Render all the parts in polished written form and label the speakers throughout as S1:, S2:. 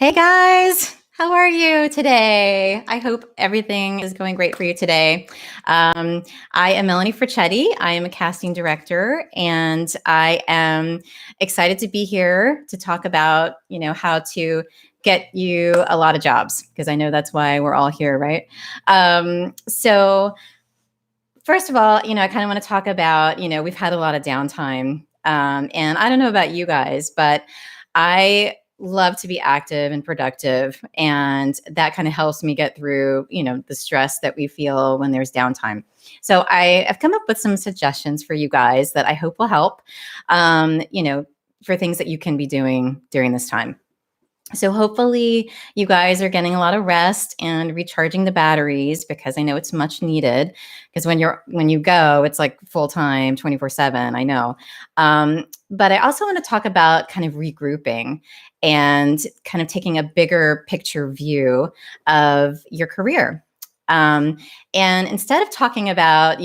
S1: Hey guys, how are you today? I hope everything is going great for you today. I am Melanie Forchetti. I am a casting director, and I am excited to be here to talk about, how to get you a lot of jobs because I know that's why we're all here, right? So first of all, I kind of want to talk about, we've had a lot of downtime, and I don't know about you guys, but I love to be active and productive, and that kind of helps me get through, the stress that we feel when there's downtime. So I have come up with some suggestions for you guys that I hope will help, for things that you can be doing during this time. So hopefully you guys are getting a lot of rest and recharging the batteries because I know it's much needed because when you go, it's like full time 24/7, I know. But I also want to talk about kind of regrouping and kind of taking a bigger picture view of your career. Um, and instead of talking about,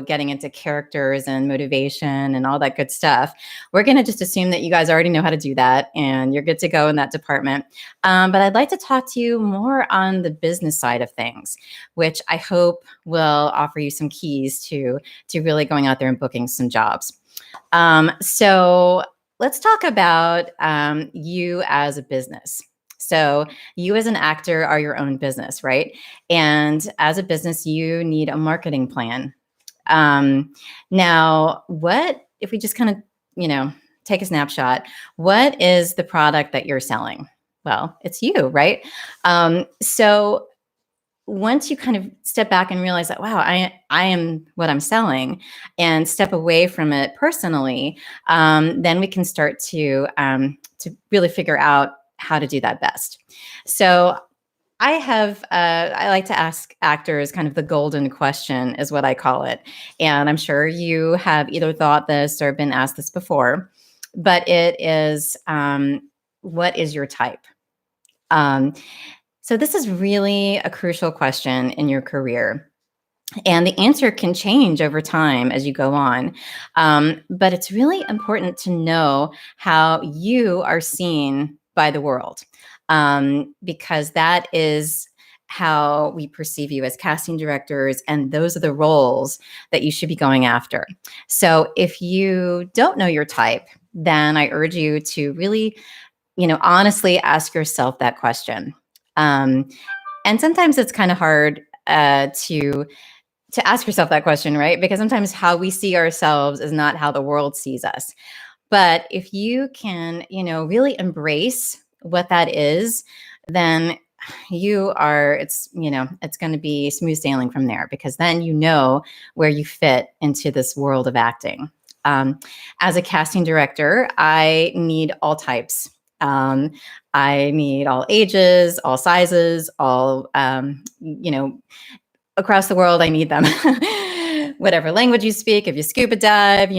S1: getting into characters and motivation and all that good stuff, we're going to just assume that you guys already know how to do that and you're good to go in that department. But I'd like to talk to you more on the business side of things, which I hope will offer you some keys to really going out there and booking some jobs. So let's talk about you as a business. So you as an actor are your own business, right? And as a business, you need a marketing plan. Now, what if we just kind of, take a snapshot? What is the product that you're selling? Well, it's you, right? So once you kind of step back and realize that, wow, I am what I'm selling, and step away from it personally, then we can start to really figure out how to do that best. So I like to ask actors kind of the golden question is what I call it. And I'm sure you have either thought this or been asked this before, but it is, what is your type? Um, so this is really a crucial question in your career. And the answer can change over time as you go on. But it's really important to know how you are seen by the world, because that is how we perceive you as casting directors. And those are the roles that you should be going after. So if you don't know your type, then I urge you to really, honestly ask yourself that question. Um, and sometimes it's kind of hard to ask yourself that question, right? Because sometimes how we see ourselves is not how the world sees us. But if you can, really embrace what that is, then it's going to be smooth sailing from there because then you know where you fit into this world of acting. As a casting director, I need all types. I need all ages, all sizes, all, across the world, I need them. Whatever language you speak, if you scuba dive,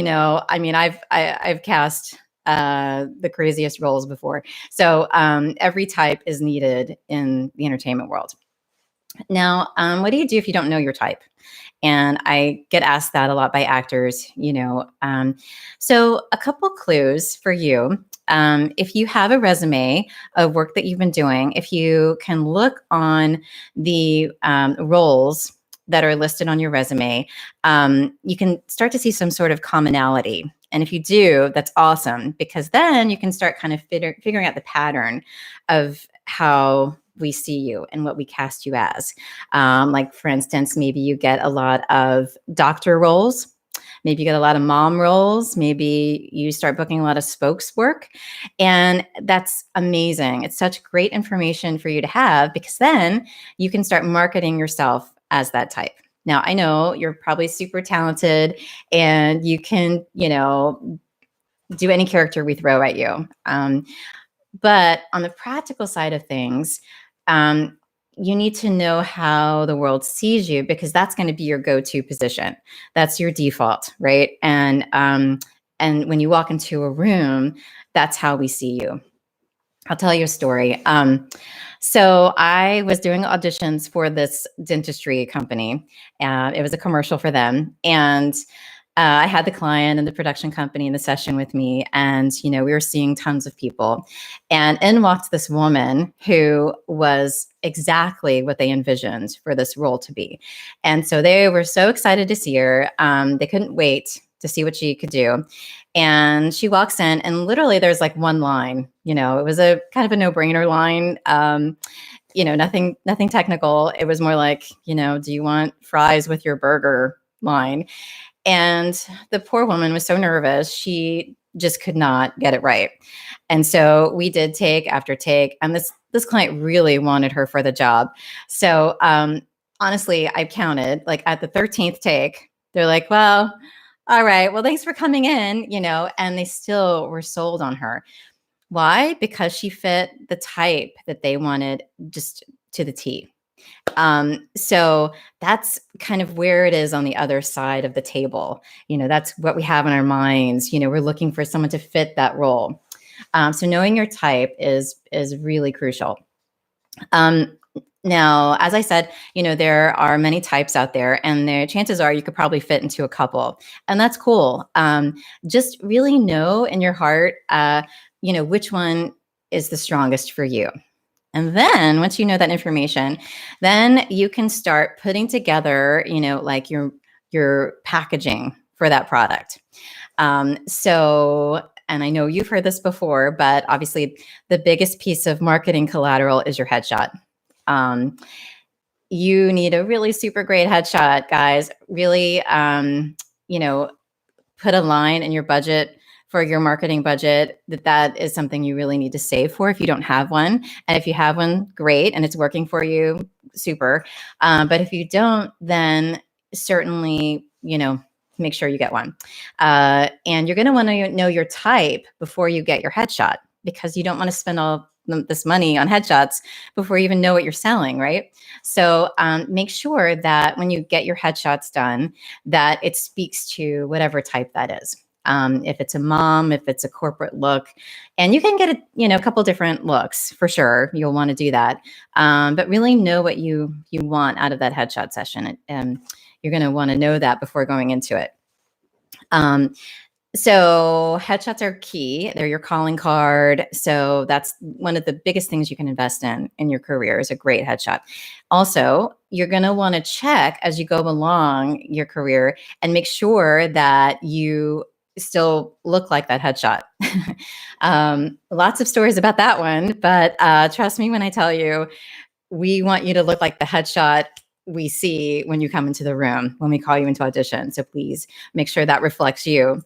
S1: I've cast the craziest roles before. So every type is needed in the entertainment world. Now, what do you do if you don't know your type? And I get asked that a lot by actors, So a couple clues for you. If you have a resume of work that you've been doing, if you can look on the roles that are listed on your resume, you can start to see some sort of commonality. And if you do, that's awesome because then you can start kind of figuring out the pattern of how we see you and what we cast you as. Like, for instance, maybe you get a lot of doctor roles. Maybe you get a lot of mom roles. Maybe you start booking a lot of spokes work. And that's amazing. It's such great information for you to have because then you can start marketing yourself as that type. Now, I know you're probably super talented and you can, do any character we throw at you. But on the practical side of things, you need to know how the world sees you because that's going to be your go-to position. That's your default, right? And when you walk into a room, that's how we see you. I'll tell you a story. So I was doing auditions for this dentistry company. It was a commercial for them, and I had the client and the production company in the session with me, and we were seeing tons of people, and in walked this woman who was exactly what they envisioned for this role to be. And so they were so excited to see her. They couldn't wait to see what she could do. And she walks in, and literally there's like one line. It was a kind of a no-brainer line. Nothing technical. It was more like, do you want fries with your burger line? And the poor woman was so nervous, she just could not get it right. And so we did take after take, and this client really wanted her for the job. So honestly, I counted like at the 13th take, they're like, well, all right, well, thanks for coming in, and they still were sold on her. Why? Because she fit the type that they wanted just to the T. So that's kind of where it is on the other side of the table. That's what we have in our minds. We're looking for someone to fit that role. So knowing your type is really crucial. Now, as I said, there are many types out there, and the chances are you could probably fit into a couple, and that's cool. Just really know in your heart, which one is the strongest for you. And then once you know that information, then you can start putting together, like your packaging for that product. And I know you've heard this before, but obviously the biggest piece of marketing collateral is your headshot. You need a really super great headshot, guys. Really, put a line in your budget for your marketing budget that is something you really need to save for if you don't have one. And if you have one, great, and it's working for you, super. But if you don't, then certainly, make sure you get one. And you're going to want to know your type before you get your headshot, because you don't want to spend all this money on headshots before you even know what you're selling, right? So make sure that when you get your headshots done, that it speaks to whatever type that is. If it's a mom, if it's a corporate look, and you can get a couple different looks for sure. You'll want to do that, but really know what you want out of that headshot session, and you're going to want to know that before going into it. So headshots are key. They're your calling card. So that's one of the biggest things you can invest in your career is a great headshot. Also, you're going to want to check as you go along your career and make sure that you still look like that headshot. Lots of stories about that one, but trust me when I tell you, we want you to look like the headshot we see when you come into the room, when we call you into audition. So please make sure that reflects you.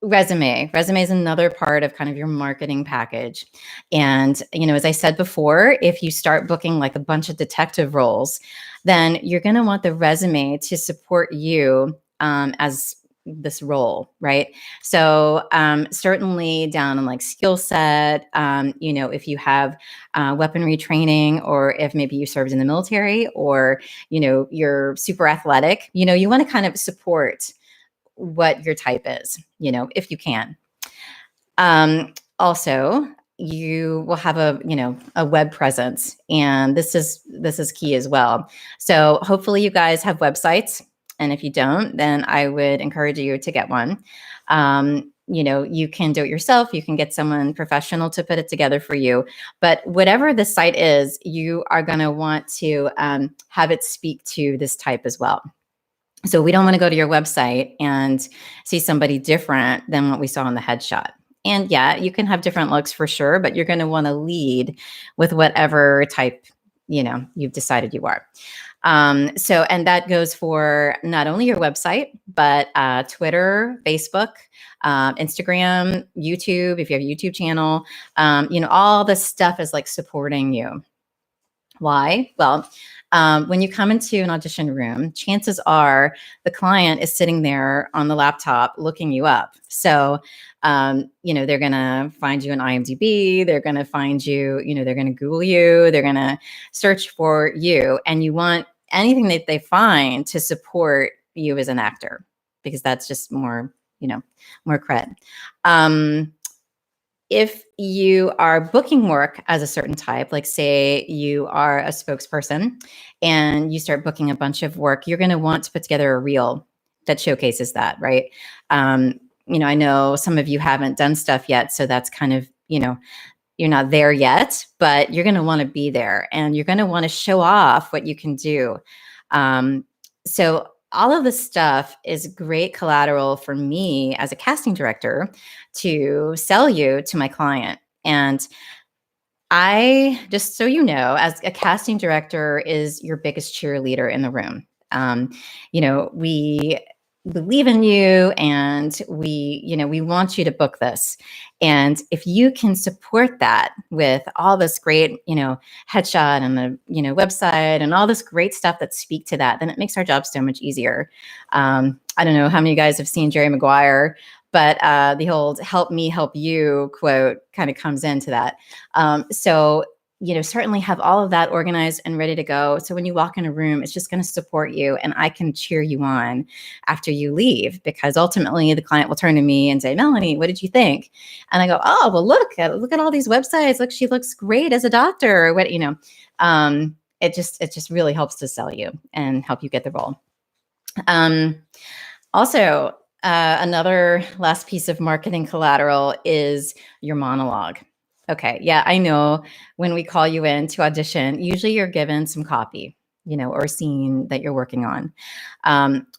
S1: Resume is another part of kind of your marketing package. And, as I said before, if you start booking like a bunch of detective roles, then you're going to want the resume to support you as this role, right? So certainly down in like skill set, if you have weaponry training, or if maybe you served in the military, or, you're super athletic, you want to kind of support what your type is, if you can. Also, you will have a web presence, and this is key as well. So hopefully you guys have websites. And if you don't, then I would encourage you to get one. You can do it yourself. You can get someone professional to put it together for you. But whatever the site is, you are going to want to have it speak to this type as well. So we don't want to go to your website and see somebody different than what we saw in the headshot. And yeah, you can have different looks for sure, but you're going to want to lead with whatever type, you've decided you are. And that goes for not only your website, but Twitter, Facebook, Instagram, YouTube, if you have a YouTube channel, all this stuff is like supporting you. Why? Well, when you come into an audition room, chances are the client is sitting there on the laptop looking you up. So, they're going to find you on IMDb. They're going to find you, they're going to Google you. They're going to search for you. And you want anything that they find to support you as an actor, because that's just more, more cred. If you are booking work as a certain type, like say you are a spokesperson and you start booking a bunch of work, you're going to want to put together a reel. that showcases that, right? Um, I know some of you haven't done stuff yet, so that's kind of, you're not there yet, but you're going to want to be there, and you're going to want to show off what you can do. So all of this stuff is great collateral for me as a casting director to sell you to my client. And just so you know, as a casting director is your biggest cheerleader in the room. Um, we believe in you, and we want you to book this. And if you can support that with all this great, headshot and the, website and all this great stuff that speak to that, then it makes our job so much easier. I don't know how many of you guys have seen Jerry Maguire, but the old "help me help you" quote kind of comes into that. So, certainly have all of that organized and ready to go. So when you walk in a room, it's just going to support you, and I can cheer you on after you leave, because ultimately the client will turn to me and say, "Melanie, what did you think?" And I go, "Oh, well, look at all these websites. Look, she looks great as a doctor." It just really helps to sell you and help you get the role. Also, another last piece of marketing collateral is your monologue. Okay, yeah, I know when we call you in to audition, usually you're given some copy, or a scene that you're working on.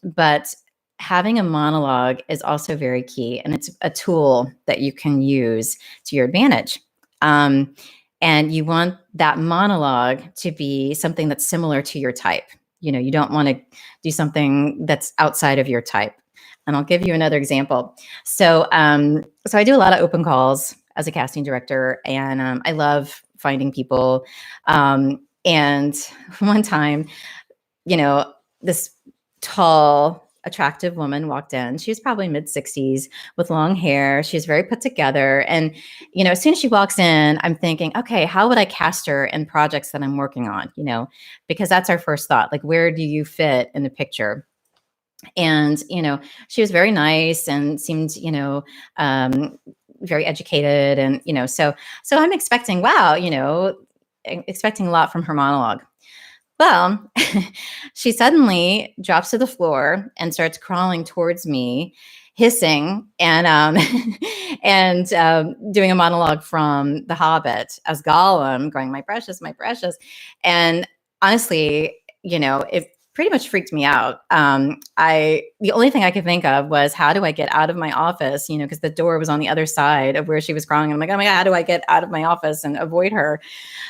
S1: But having a monologue is also very key, and it's a tool that you can use to your advantage. And you want that monologue to be something that's similar to your type. You don't want to do something that's outside of your type. And I'll give you another example. So I do a lot of open calls as a casting director, and I love finding people. And one time, this tall, attractive woman walked in. She was probably mid-60s with long hair. She was very put together. And, as soon as she walks in, I'm thinking, okay, how would I cast her in projects that I'm working on? Because that's our first thought. Like, where do you fit in the picture? And, she was very nice and seemed, very educated. And, so I'm expecting, wow, expecting a lot from her monologue. Well, she suddenly drops to the floor and starts crawling towards me, hissing and doing a monologue from The Hobbit as Gollum, going, "My precious, my precious." And honestly, it pretty much freaked me out. The only thing I could think of was, how do I get out of my office? Because the door was on the other side of where she was crawling. And I'm like, oh my God, how do I get out of my office and avoid her?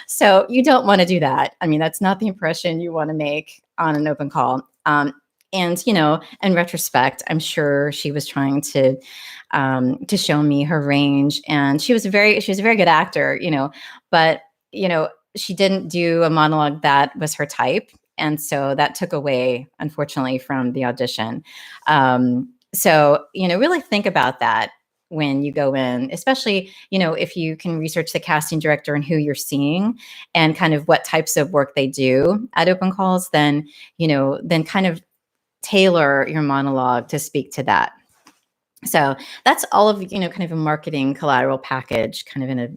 S1: So you don't want to do that. I mean, that's not the impression you want to make on an open call. And in retrospect, I'm sure she was trying to show me her range, and she was a very good actor, but she didn't do a monologue that was her type, and so that took away, unfortunately, from the audition. So really think about that when you go in, especially, if you can research the casting director and who you're seeing and kind of what types of work they do at open calls, then kind of tailor your monologue to speak to that. So that's all of, kind of a marketing collateral package, kind of in a,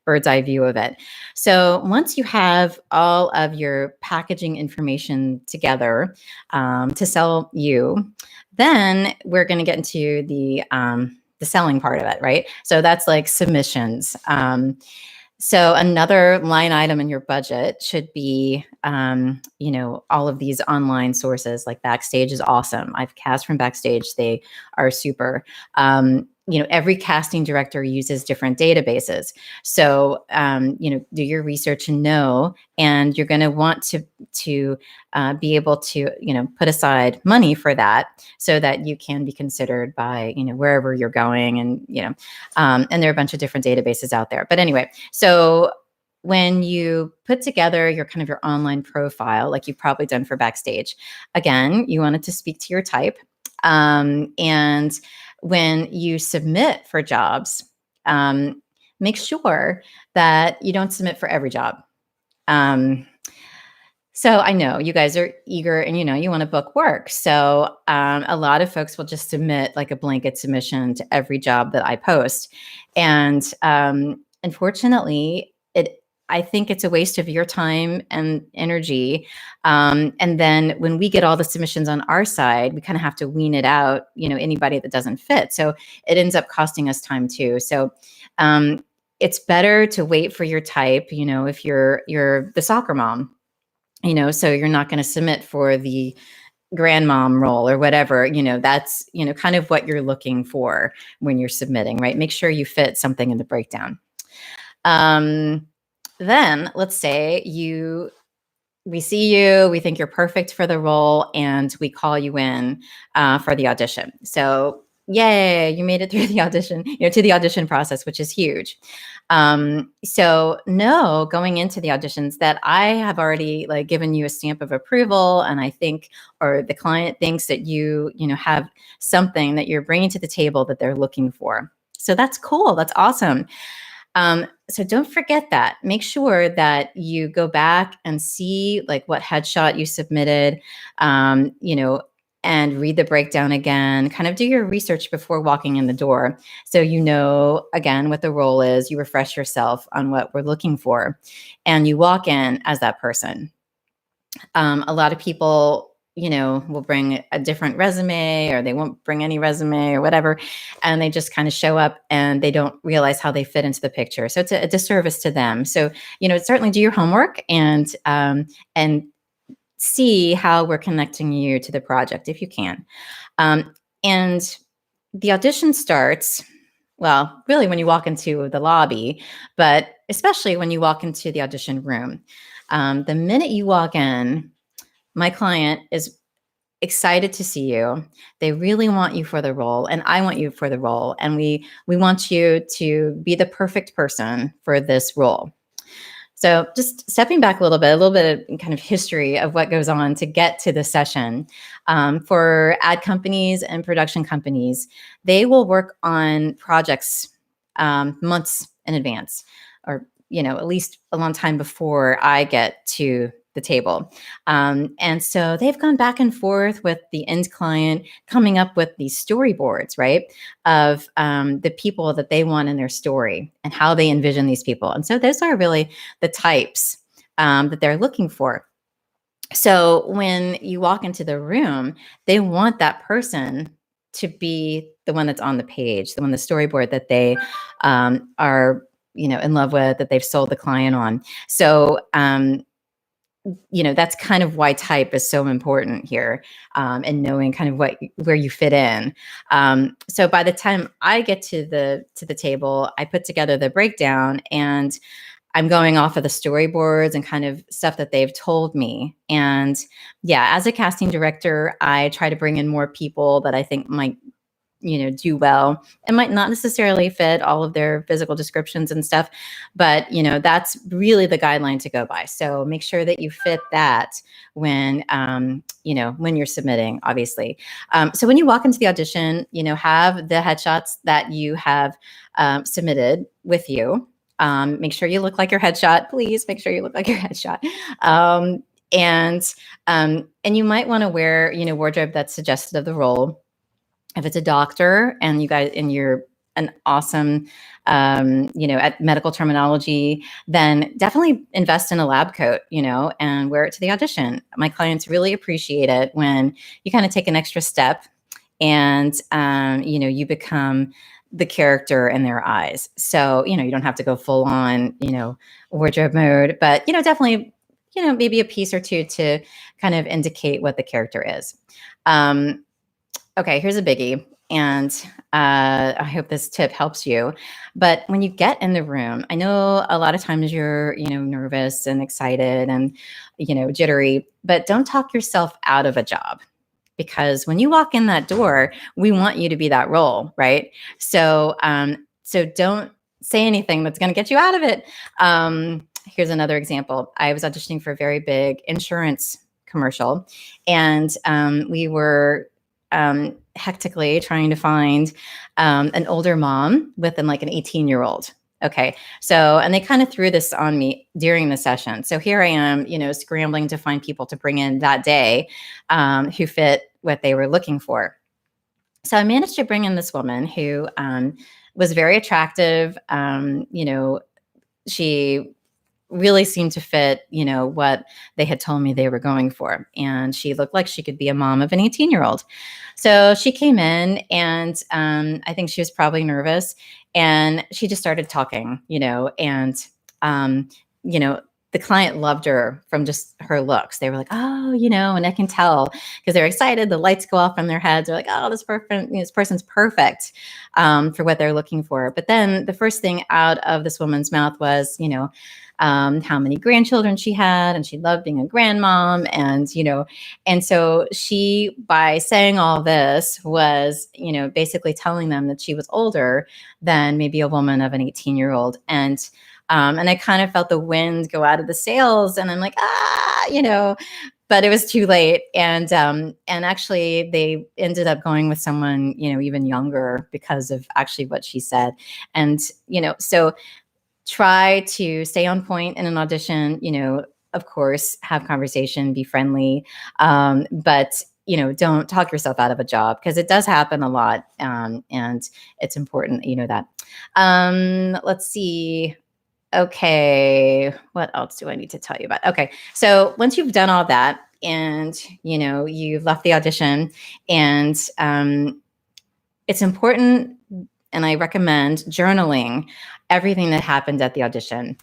S1: bird's eye view of it. So once you have all of your packaging information together to sell you, then we're going to get into the selling part of it, right? So that's like submissions. So another line item in your budget should be, all of these online sources. Like Backstage is awesome. I've cast from Backstage. They are super. Every casting director uses different databases. So, do your research and know, and you're going to want to be able to, put aside money for that so that you can be considered by, wherever you're going. And, and there are a bunch of different databases out there. But anyway, so when you put together your kind of your online profile, like you've probably done for Backstage, again, you want it to speak to your type. And when you submit for jobs, make sure that you don't submit for every job. So I know you guys are eager and, you want to book work. So a lot of folks will just submit like a blanket submission to every job that I post. And unfortunately, I think it's a waste of your time and energy. And then when we get all the submissions on our side, we kind of have to wean it out, anybody that doesn't fit. So it ends up costing us time too. So it's better to wait for your type, if you're the soccer mom, so you're not going to submit for the grandmom role or whatever, that's, kind of what you're looking for when you're submitting, right? Make sure you fit something in the breakdown. Then let's say we see you, we think you're perfect for the role, and we call you in for the audition. So yay, you made it through the audition, to the audition process, which is huge. So know going into the auditions that I have already given you a stamp of approval, and I think, or the client thinks that you have something that you're bringing to the table that they're looking for. So that's cool. That's awesome. So don't forget that. Make sure that you go back and see what headshot you submitted, and read the breakdown again. Kind of do your research before walking in the door, so again what the role is. You refresh yourself on what we're looking for, and you walk in as that person. A lot of people will bring a different resume, or they won't bring any resume or whatever. And they just kind of show up and they don't realize how they fit into the picture. So it's a disservice to them. So, certainly do your homework and see how we're connecting you to the project if you can. And the audition starts, well, really when you walk into the lobby, but especially when you walk into the audition room. The minute you walk in, my client is excited to see you. They really want you for the role, and I want you for the role. And we want you to be the perfect person for this role. So just stepping back a little bit of kind of history of what goes on to get to the session. For ad companies and production companies, they will work on projects months in advance, or at least a long time before I get to the table. And so they've gone back and forth with the end client, coming up with these storyboards, right, of the people that they want in their story and how they envision these people. And so those are really the types that they're looking for. So when you walk into the room, they want that person to be the one that's on the page, the storyboard that they are, in love with, that they've sold the client on. So, that's kind of why type is so important here, and knowing kind of where you fit in. So by the time I get to the table, I put together the breakdown, and I'm going off of the storyboards and kind of stuff that they've told me. And yeah, as a casting director, I try to bring in more people that I think might do well. It might not necessarily fit all of their physical descriptions and stuff, but that's really the guideline to go by. So make sure that you fit that when when you're submitting, obviously. So when you walk into the audition, have the headshots that you have submitted with you. Make sure you look like your headshot. Please make sure you look like your headshot. And you might want to wear wardrobe that's suggested of the role. If it's a doctor and you're an awesome, at medical terminology, then definitely invest in a lab coat, and wear it to the audition. My clients really appreciate it when you kind of take an extra step and, you become the character in their eyes. So, you don't have to go full on, wardrobe mode, but, definitely, maybe a piece or two to kind of indicate what the character is. Okay, here's a biggie, and I hope this tip helps you. But when you get in the room, I know a lot of times you're, nervous and excited and, jittery, but don't talk yourself out of a job, because when you walk in that door, we want you to be that role, right? So, so don't say anything that's going to get you out of it. Here's another example. I was auditioning for a very big insurance commercial, and we were hectically trying to find an older mom with an 18-year-old. Okay. So, and they kind of threw this on me during the session. So here I am, scrambling to find people to bring in that day who fit what they were looking for. So I managed to bring in this woman who was very attractive. She really seemed to fit, what they had told me they were going for. And she looked like she could be a mom of an 18-year-old. So she came in, and I think she was probably nervous, and she just started talking, and um, you know, the client loved her from just her looks. They were like, oh, and I can tell because they're excited. The lights go off from their heads. They're like, oh, this person's perfect for what they're looking for. But then the first thing out of this woman's mouth was, how many grandchildren she had, and she loved being a grandmom, and so she, by saying all this, was, basically telling them that she was older than maybe a woman of an 18-year-old, and I kind of felt the wind go out of the sails, and I'm like, but it was too late. And actually they ended up going with someone, even younger because of actually what she said. And, so try to stay on point in an audition, of course, have conversation, be friendly. But don't talk yourself out of a job, because it does happen a lot. And it's important, that. Let's see. Okay, what else do I need to tell you about? Okay, so once you've done all that, and you've left the audition, and it's important, and I recommend journaling everything that happened at the audition.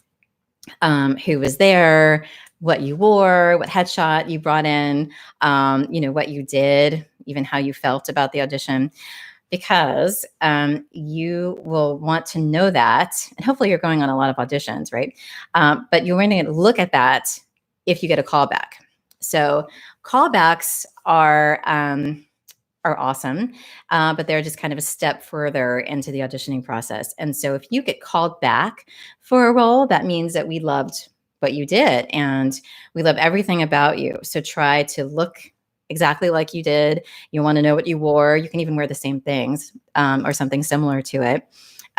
S1: Who was there, what you wore, what headshot you brought in, what you did, even how you felt about the audition, because you will want to know that. And hopefully you're going on a lot of auditions, right? But you're going to look at that if you get a callback. So callbacks are awesome, but they're just kind of a step further into the auditioning process. And so if you get called back for a role, that means that we loved what you did and we love everything about you. So try to look exactly like you did. You want to know what you wore. You can even wear the same things or something similar to it.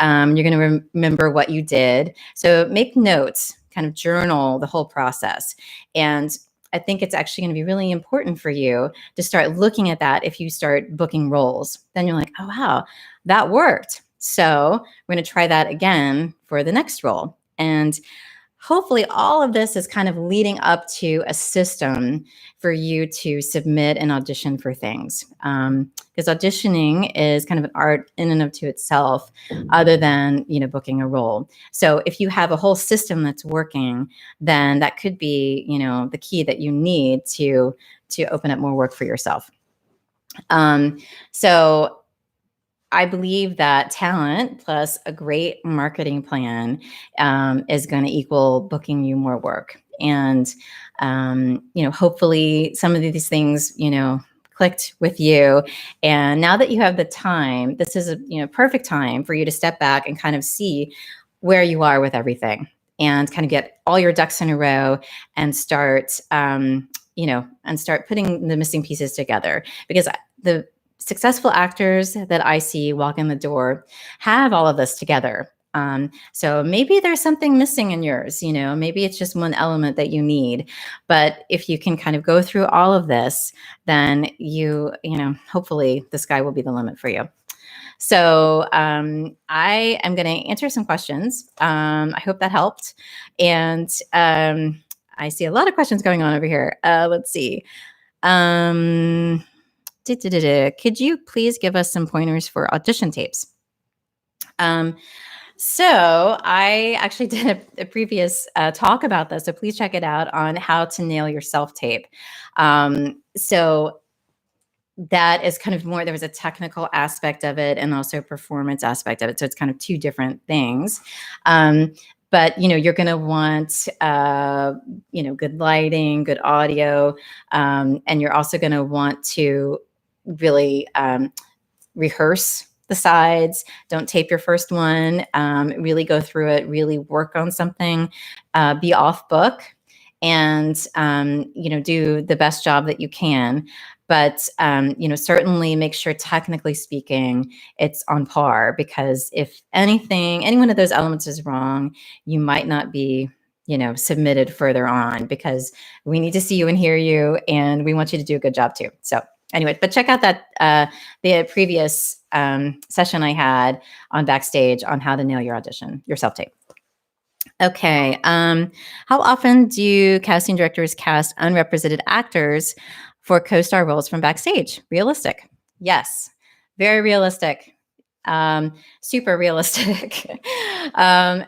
S1: You're going to remember what you did. So make notes, kind of journal the whole process. And I think it's actually going to be really important for you to start looking at that if you start booking roles. Then you're like, oh, wow, that worked. So we're going to try that again for the next role. And hopefully all of this is kind of leading up to a system for you to submit and audition for things. Because auditioning is kind of an art in and of to itself, other than, booking a role. So if you have a whole system that's working, then that could be, the key that you need to open up more work for yourself. So I believe that talent plus a great marketing plan is going to equal booking you more work. And, hopefully some of these things, clicked with you. And now that you have the time, this is a perfect time for you to step back and kind of see where you are with everything and kind of get all your ducks in a row and start, and start putting the missing pieces together. Because the successful actors that I see walk in the door have all of this together. So maybe there's something missing in yours, maybe it's just one element that you need. But if you can kind of go through all of this, then hopefully the sky will be the limit for you. So I am going to answer some questions. I hope that helped. And I see a lot of questions going on over here. Let's see. Could you please give us some pointers for audition tapes? So I actually did a previous talk about this, so please check it out on how to nail your self-tape. So that is kind of more, there was a technical aspect of it and also a performance aspect of it. So it's kind of two different things. But, you're going to want, good lighting, good audio. And you're also going to want to really rehearse the sides. Don't tape your first one. Really go through it, really work on something, be off book, and, do the best job that you can. But, certainly make sure, technically speaking, it's on par, because if any one of those elements is wrong, you might not be, submitted further on, because we need to see you and hear you, and we want you to do a good job too. So anyway, but check out that the previous session I had on Backstage on how to nail your audition, your self-tape. Okay. How often do casting directors cast unrepresented actors for co-star roles from Backstage? Realistic. Yes. Very realistic. Super realistic.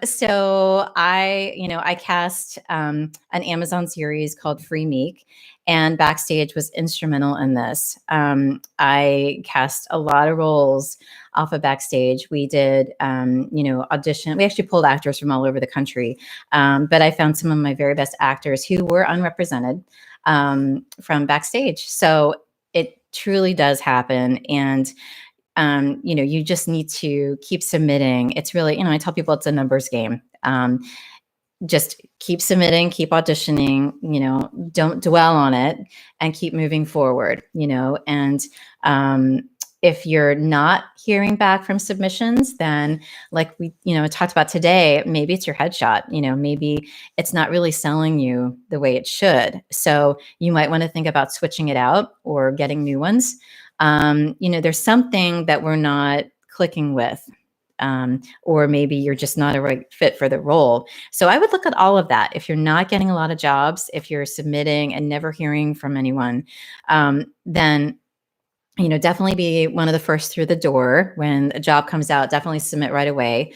S1: So I cast an Amazon series called Free Meek, and Backstage was instrumental in this. I cast a lot of roles off of Backstage. We did, audition. We actually pulled actors from all over the country, but I found some of my very best actors who were unrepresented from Backstage. So it truly does happen, and you just need to keep submitting. It's really, I tell people it's a numbers game. Just keep submitting, keep auditioning, don't dwell on it, and keep moving forward, and if you're not hearing back from submissions, then like we, talked about today, maybe it's your headshot, maybe it's not really selling you the way it should. So you might want to think about switching it out or getting new ones. There's something that we're not clicking with, or maybe you're just not a right fit for the role. So I would look at all of that. If you're not getting a lot of jobs, if you're submitting and never hearing from anyone, then definitely be one of the first through the door. When a job comes out, definitely submit right away.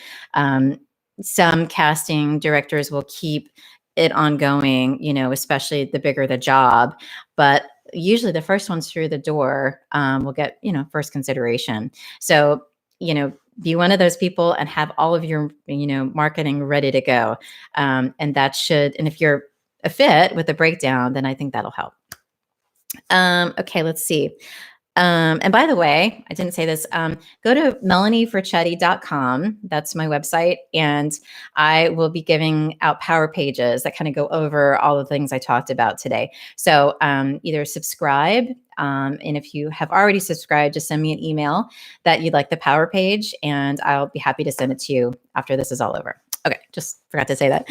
S1: Some casting directors will keep it ongoing, especially the bigger the job. But usually the first ones through the door will get, first consideration. So, be one of those people and have all of your, marketing ready to go. And if you're a fit with a breakdown, then I think that'll help. Okay, let's see. And by the way, I didn't say this, go to melanieforchetti.com. That's my website. And I will be giving out power pages that kind of go over all the things I talked about today. So either subscribe, and if you have already subscribed, just send me an email that you'd like the power page, and I'll be happy to send it to you after this is all over. Okay, just forgot to say that.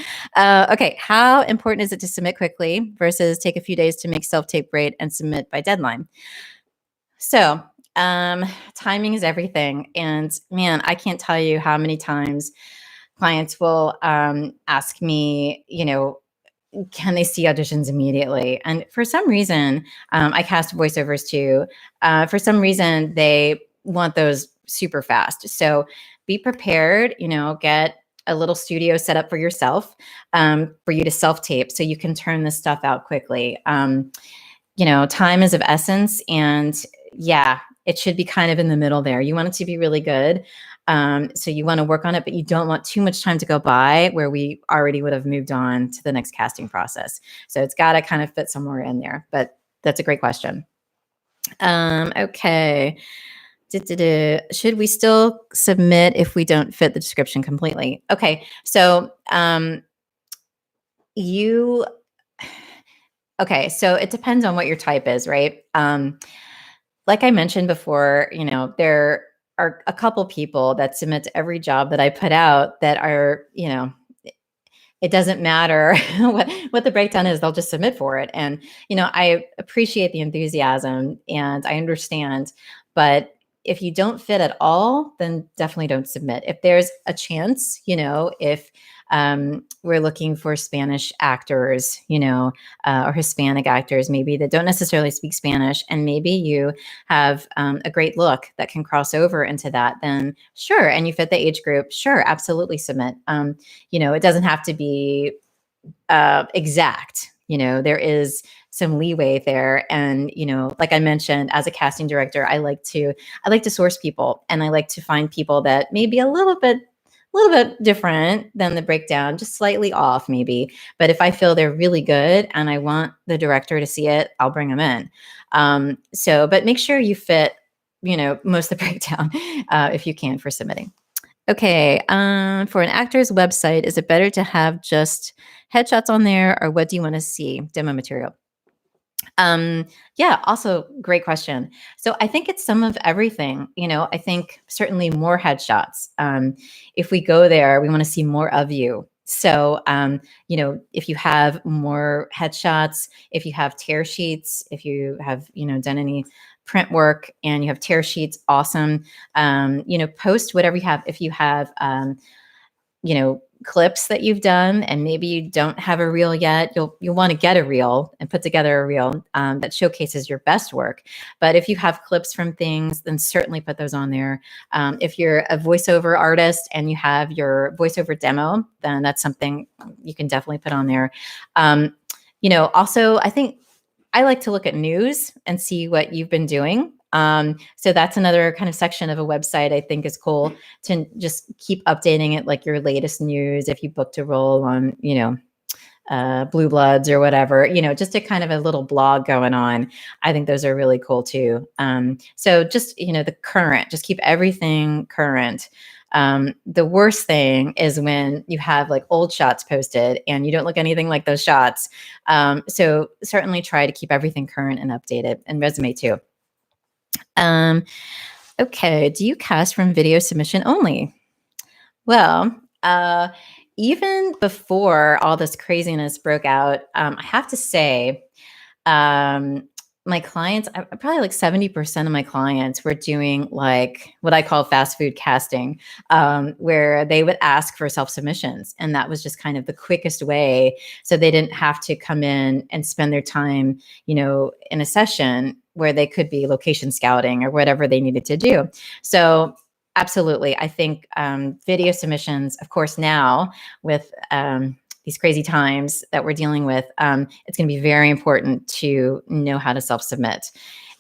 S1: Okay, how important is it to submit quickly versus take a few days to make self-tape great and submit by deadline? So, timing is everything. And man, I can't tell you how many times clients will ask me, can they see auditions immediately? And for some reason, I cast voiceovers too. For some reason, they want those super fast. So be prepared, get a little studio set up for yourself, for you to self tape so you can turn this stuff out quickly. Time is of essence, and yeah, it should be kind of in the middle there. You want it to be really good. So you want to work on it, but you don't want too much time to go by where we already would have moved on to the next casting process. So it's got to kind of fit somewhere in there, but that's a great question. Okay. Should we still submit if we don't fit the description completely? Okay. So, so it depends on what your type is, right? Like I mentioned before, there are a couple people that submit to every job that I put out that are, it doesn't matter what the breakdown is, they'll just submit for it. And, I appreciate the enthusiasm and I understand, but if you don't fit at all, then definitely don't submit. If there's a chance, if we're looking for Spanish actors, or Hispanic actors, maybe that don't necessarily speak Spanish, and maybe you have a great look that can cross over into that, then sure. And you fit the age group, sure, absolutely submit. It doesn't have to be exact. There is some leeway there. And, like I mentioned, as a casting director, I like to source people, and I like to find people that may be a little bit different than the breakdown, just slightly off maybe. But if I feel they're really good and I want the director to see it, I'll bring them in. But make sure you fit, most of the breakdown if you can for submitting. Okay, for an actor's website, is it better to have just headshots on there, or what do you want to see? Demo material. Yeah, also great question. So I think it's some of everything. I think certainly more headshots. If we go there, we want to see more of you. So, if you have more headshots, if you have tear sheets, if you have, done any print work and you have tear sheets, awesome. Post whatever you have. If you have clips that you've done, and maybe you don't have a reel yet, you'll want to get a reel and put together a reel that showcases your best work. But if you have clips from things, then certainly put those on there. If you're a voiceover artist and you have your voiceover demo, then that's something you can definitely put on there. Also, I think I like to look at news and see what you've been doing. So that's another kind of section of a website I think is cool to just keep updating it, like your latest news. If you booked a role on, Blue Bloods or whatever, just a kind of a little blog going on. I think those are really cool too. So just, the current, just keep everything current. The worst thing is when you have like old shots posted and you don't look anything like those shots. So certainly try to keep everything current and updated, and resume too. Okay. Do you cast from video submission only? Well, even before all this craziness broke out, I have to say, my clients, probably like 70% of my clients were doing like what I call fast food casting, where they would ask for self submissions. And that was just kind of the quickest way. So they didn't have to come in and spend their time, in a session where they could be location scouting or whatever they needed to do. So absolutely. I think video submissions, of course, now with these crazy times that we're dealing with, it's going to be very important to know how to self-submit.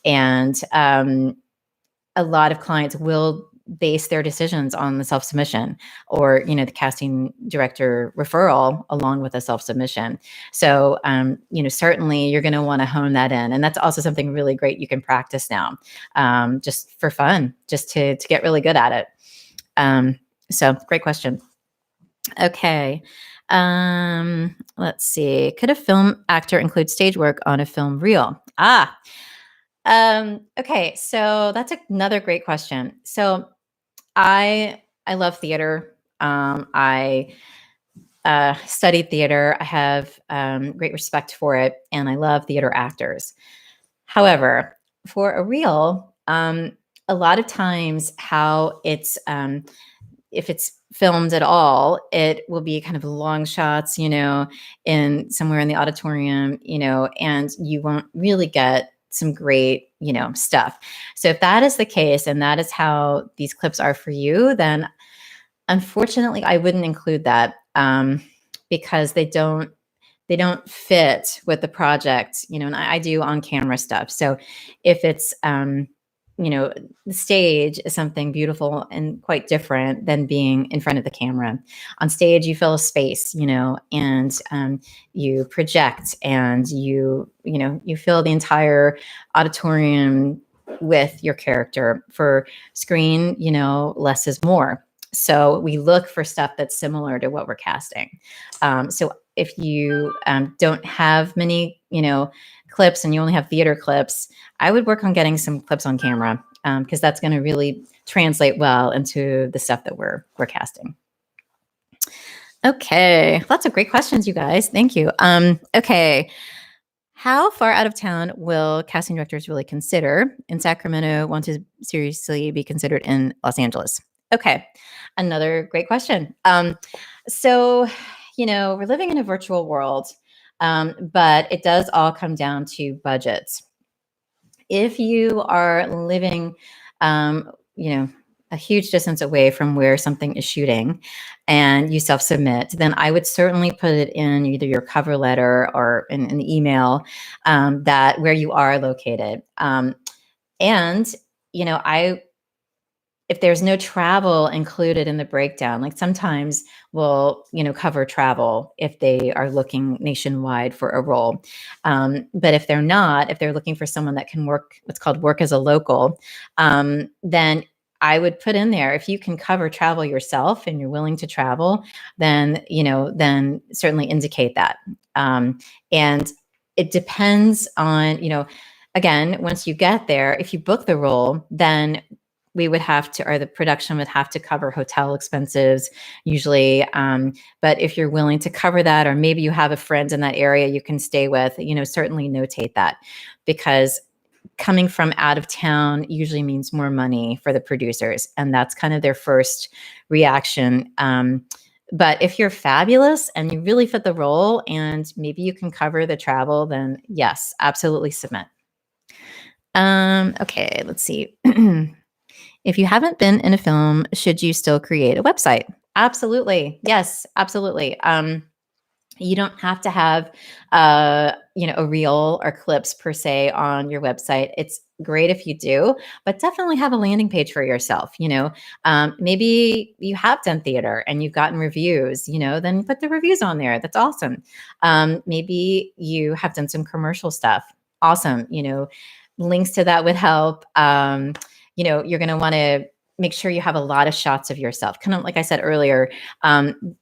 S1: And a lot of clients will base their decisions on the self-submission or, the casting director referral along with a self-submission. So, certainly you're going to want to hone that in. And that's also something really great you can practice now, just for fun, just to get really good at it. So great question. Okay. Let's see. Could a film actor include stage work on a film reel? Okay. So that's another great question. So I love theater. I studied theater. I have great respect for it, and I love theater actors. However, for a reel, a lot of times how it's if it's filmed at all, it will be kind of long shots, in somewhere in the auditorium, and you won't really get some great, stuff. So if that is the case and that is how these clips are for you, then unfortunately I wouldn't include that, because they don't fit with the project, and I do on camera stuff. So if it's, the stage is something beautiful and quite different than being in front of the camera. On stage, you fill a space, and you project, and you fill the entire auditorium with your character. For screen, less is more. So we look for stuff that's similar to what we're casting. So if you don't have many, clips and you only have theater clips, I would work on getting some clips on camera, because that's going to really translate well into the stuff that we're casting. Okay, lots of great questions, you guys. Thank you. Okay, how far out of town will casting directors really consider in Sacramento want to seriously be considered in Los Angeles? Okay, another great question. So, we're living in a virtual world, but it does all come down to budgets. If you are living, a huge distance away from where something is shooting and you self-submit, then I would certainly put it in either your cover letter or in an email, that where you are located. And, if there's no travel included in the breakdown, like sometimes we'll, cover travel if they are looking nationwide for a role. But if they're not, if they're looking for someone that can work, what's called work as a local, then I would put in there, if you can cover travel yourself and you're willing to travel, then, then certainly indicate that. And it depends on, again, once you get there, if you book the role, then we would have to, or the production would have to cover hotel expenses usually. But if you're willing to cover that, or maybe you have a friend in that area you can stay with, certainly notate that, because coming from out of town usually means more money for the producers. And that's kind of their first reaction, But if you're fabulous and you really fit the role and maybe you can cover the travel, then yes, absolutely submit. Okay, let's see. If you haven't been in a film, should you still create a website? Absolutely. Yes, absolutely. You don't have to have, a reel or clips per se on your website. It's great if you do, but definitely have a landing page for yourself. Maybe you have done theater and you've gotten reviews. Then put the reviews on there. That's awesome. Maybe you have done some commercial stuff. Awesome. Links to that would help. You're going to want to make sure you have a lot of shots of yourself. Kind of like I said earlier,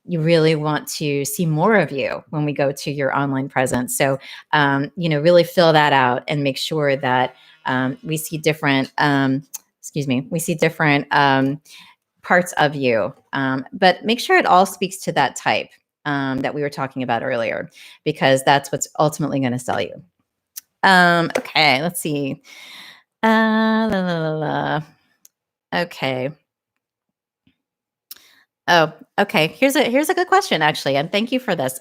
S1: you really want to see more of you when we go to your online presence. So, really fill that out and make sure that we see different, we see different parts of you. But make sure it all speaks to that type that we were talking about earlier, because that's what's ultimately going to sell you. Okay, let's see. La, la, la, la. Okay. Oh, okay. Here's a good question, actually, and thank you for this.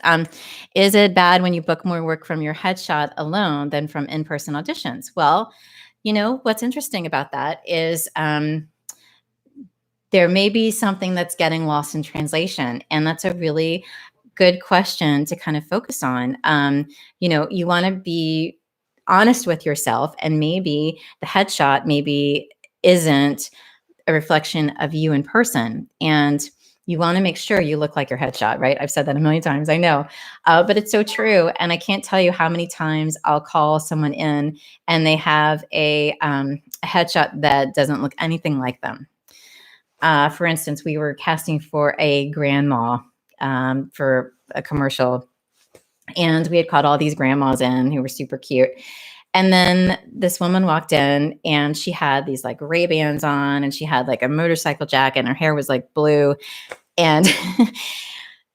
S1: Is it bad when you book more work from your headshot alone than from in-person auditions? Well, what's interesting about that is there may be something that's getting lost in translation, and that's a really good question to kind of focus on. You want to be honest with yourself, and maybe the headshot maybe isn't a reflection of you in person. And you want to make sure you look like your headshot, right? I've said that a million times, I know, but it's so true. And I can't tell you how many times I'll call someone in and they have a headshot that doesn't look anything like them. For instance, we were casting for a grandma for a commercial, and we had called all these grandmas in who were super cute. And then this woman walked in and she had these like Ray-Bans on and she had like a motorcycle jacket and her hair was like blue. And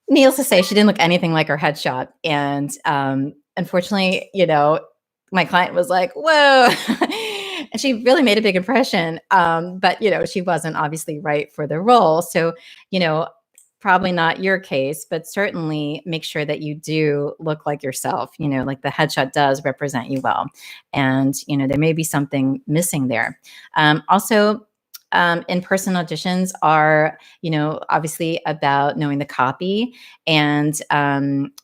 S1: needless to say, she didn't look anything like her headshot. And unfortunately, my client was like, whoa. And she really made a big impression. But, she wasn't obviously right for the role. So, probably not your case, but certainly make sure that you do look like yourself, like the headshot does represent you well. And, there may be something missing there. Also, in-person auditions are, obviously about knowing the copy and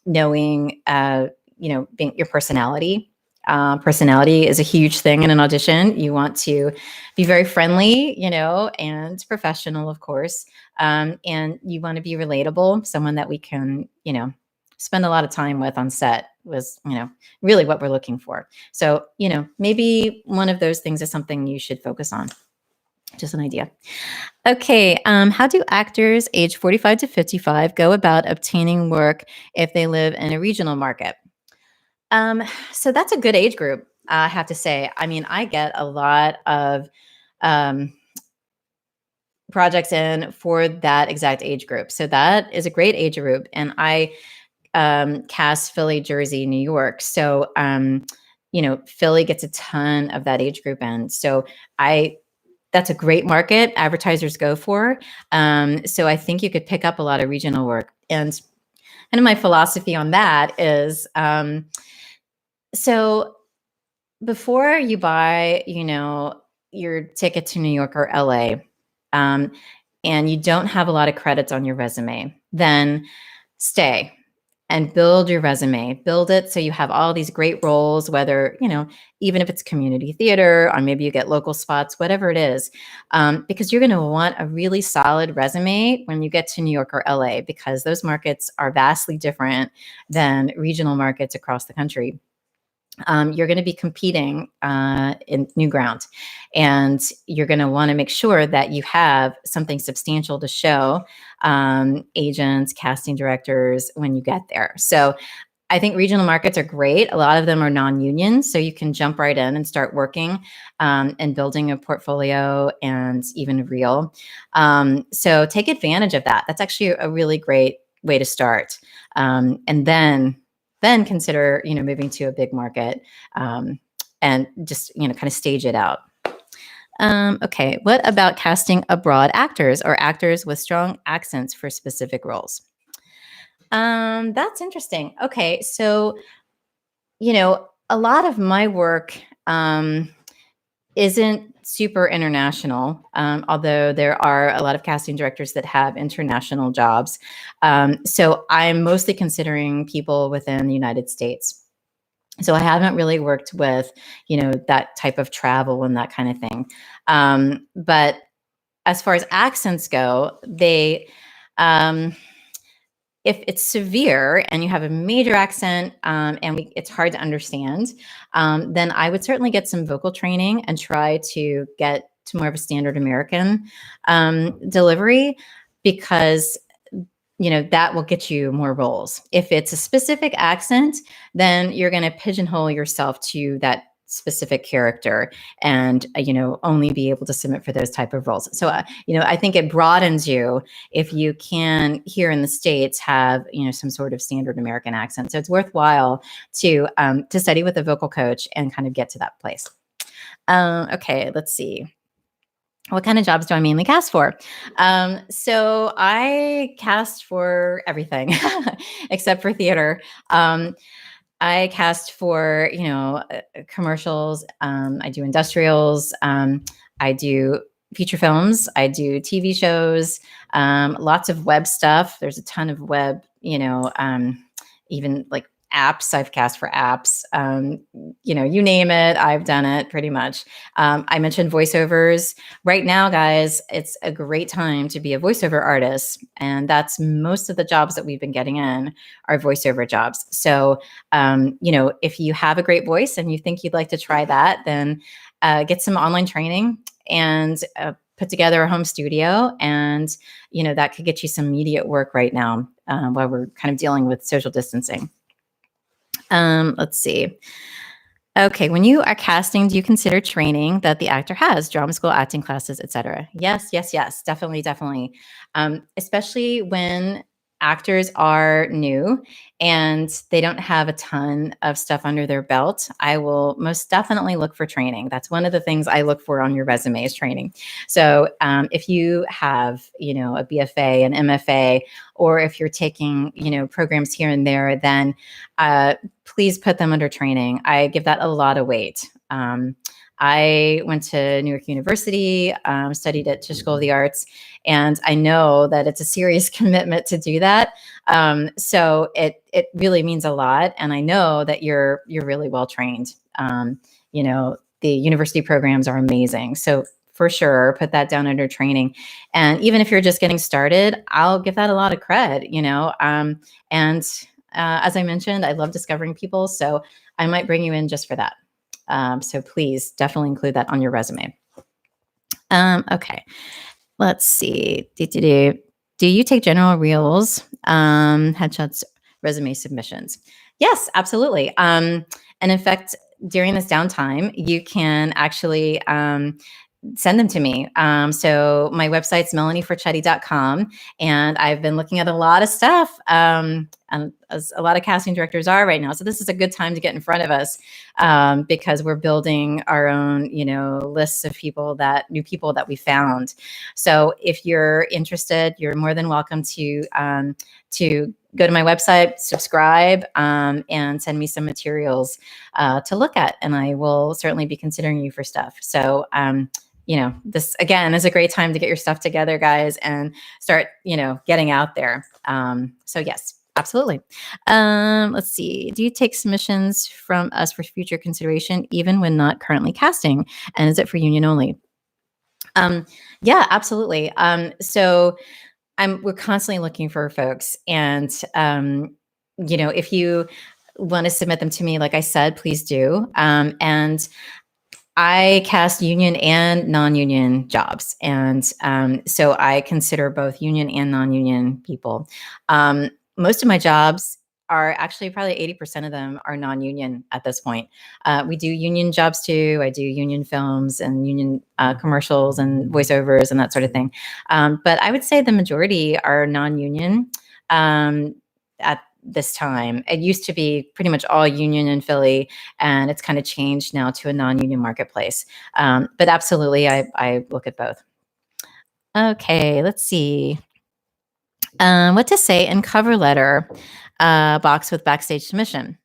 S1: knowing, being your personality. Personality is a huge thing in an audition. You want to be very friendly, and professional, of course. And you want to be relatable, someone that we can, spend a lot of time with on set was, really what we're looking for. So, maybe one of those things is something you should focus on. Just an idea. Okay. How do actors age 45 to 55 go about obtaining work if they live in a regional market? So that's a good age group, I have to say. I mean, I get a lot of um, projects in for that exact age group. So that is a great age group. And I cast Philly, Jersey, New York. So, Philly gets a ton of that age group in. So that's a great market advertisers go for. So I think you could pick up a lot of regional work. And kind of my philosophy on that is, so before you buy, your ticket to New York or LA, and you don't have a lot of credits on your resume, then stay and build your resume. Build it so you have all these great roles, whether, even if it's community theater or maybe you get local spots, whatever it is, because you're going to want a really solid resume when you get to New York or LA, because those markets are vastly different than regional markets across the country. You're going to be competing in new ground, and you're going to want to make sure that you have something substantial to show agents, casting directors when you get there. So I think regional markets are great. A lot of them are non-union, so you can jump right in and start working and building a portfolio and even a reel. So take advantage of that. That's actually a really great way to start. And then consider, moving to a big market and just, kind of stage it out. Okay, what about casting abroad actors or actors with strong accents for specific roles? That's interesting. Okay, so a lot of my work isn't super international, although there are a lot of casting directors that have international jobs. So I'm mostly considering people within the United States. So I haven't really worked with, that type of travel and that kind of thing. But as far as accents go, um, if it's severe and you have a major accent, it's hard to understand, then I would certainly get some vocal training and try to get to more of a standard American delivery, because that will get you more roles. If it's a specific accent, then you're going to pigeonhole yourself to that specific character, and only be able to submit for those type of roles. So I think it broadens you if you can, here in the States, have some sort of standard American accent. So it's worthwhile to study with a vocal coach and kind of get to that place. Okay, let's see. What kind of jobs do I mainly cast for? So I cast for everything except for theater. I cast for, commercials. I do industrials. I do feature films. I do TV shows. Lots of web stuff. There's a ton of web, even like apps. I've cast for apps. You name it, I've done it pretty much. I mentioned voiceovers. Right now, guys, it's a great time to be a voiceover artist. And that's most of the jobs that we've been getting in are voiceover jobs. So, if you have a great voice and you think you'd like to try that, then get some online training and put together a home studio. And, that could get you some immediate work right now while we're kind of dealing with social distancing. Let's see. Okay, when you are casting, do you consider training that the actor has, drama school, acting classes, etc.? Yes, yes, yes, definitely, definitely. Especially when actors are new and they don't have a ton of stuff under their belt, I will most definitely look for training. That's one of the things I look for on your resume is training. So if you have, a BFA, an MFA, or if you're taking, programs here and there, then please put them under training. I give that a lot of weight. I went to New York University, studied at Tisch School of the Arts, and I know that it's a serious commitment to do that. So it really means a lot, and I know that you're really well trained. The university programs are amazing, so for sure put that down under training. And even if you're just getting started, I'll give that a lot of cred. And as I mentioned, I love discovering people, so I might bring you in just for that. So please definitely include that on your resume. Okay, let's see. Do you take general reels, headshots, resume submissions? Yes, absolutely. And in fact, during this downtime, you can actually send them to me. So my website's melanieforchetti.com, and I've been looking at a lot of stuff, and as a lot of casting directors are right now. So this is a good time to get in front of us, because we're building our own, lists of new people that we found. So if you're interested, you're more than welcome to go to my website, subscribe, and send me some materials to look at, and I will certainly be considering you for stuff. So, this again is a great time to get your stuff together, guys, and start, getting out there. So yes, absolutely. Let's see. Do you take submissions from us for future consideration, even when not currently casting? And is it for union only? Yeah, absolutely. So we're constantly looking for folks, and if you want to submit them to me, like I said, please do. And I cast union and non-union jobs, and so I consider both union and non-union people. Most of my jobs are actually probably 80% of them are non-union at this point. We do union jobs too. I do union films and union commercials and voiceovers and that sort of thing. But I would say the majority are non-union at this time. It used to be pretty much all union in Philly, and it's kind of changed now to a non-union marketplace. But absolutely, I look at both. Okay, let's see. What to say in cover letter box with Backstage submission.